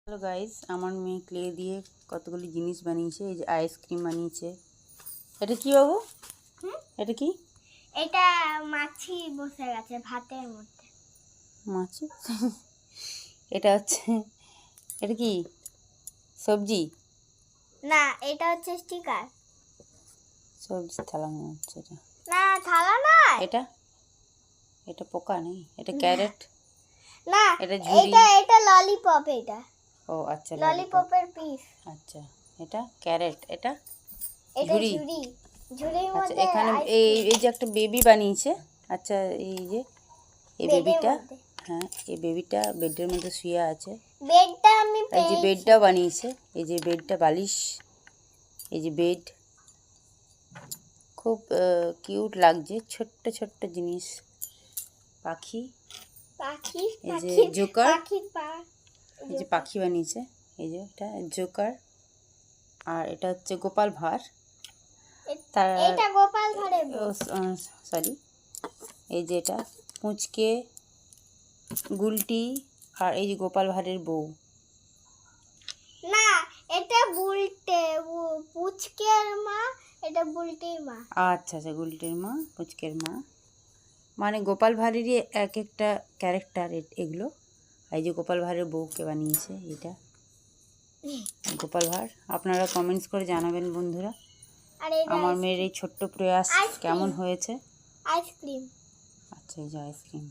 Hello guys, আমার মেয়ে clay দিয়ে কতগুলি জিনিস বানিয়েছে। এই যে আইসক্রিম বানিয়েছে। এটা কি বাবু? এটা কি? এটা মাছি বসে গেছে ভাতের মধ্যে। মাছি? এটা হচ্ছে, এটা কি সবজি? না, এটা হচ্ছে স্টিকার। সবজি থালা মনে হচ্ছে এটা। না, থালা না। এটা এটা পোকা নেই, এটা ক্যারেট। না, এটা ঝুড়ি। এটা ললিপপ। এটা ও আচ্ছা, ললিপপের পিস। আচ্ছা, এটা ক্যারেট। এটা এটা ঝুড়ি। ঝুড়ির আচ্ছা, মধ্যে এখানে এই এই যে একটা বেবি বানিয়েছে। আচ্ছা, এই যে এই বেবিটা, হ্যাঁ, এই বেবিটা বেডের মধ্যে শুয়ে আছে। বেডটা আমি এই যে বেডটা বানিয়েছে, এই যে বেডটা বালিশ, এই যে বেড খুব কিউট লাগছে। ছোট্ট ছোট্ট জিনিস, পাখি, পাখি, এই যে জোকার, পাখির পা, এই যে পাখি বানিয়েছে, এই যে এটা জোকার। আর এটা হচ্ছে গোপাল ভাঁড়। তার এটা গোপাল ভাঁড়ের বউ। সরি, এই যে এটা পুঁচকে, গুলটি, আর এই যে গোপাল ভাঁড়ের বউ। না, এটা বুলটে, পুচকের মা। এটা বুলটির মা। আচ্ছা আচ্ছা, গুলটির মা, পুচকের মা, মানে গোপাল ভাঁড়েরই এক একটা ক্যারেক্টার এগুলো। এই যে গোপাল ভাঁড়ের বউকে বানিয়েছে এটা গোপাল ভাঁড়। আপনারা কমেন্টস করে জানাবেন বন্ধুরা, আর আমার মেয়ের এই ছোট্ট প্রয়াস কেমন হয়েছে। আইসক্রিম। আচ্ছা, এই যে আইসক্রিম।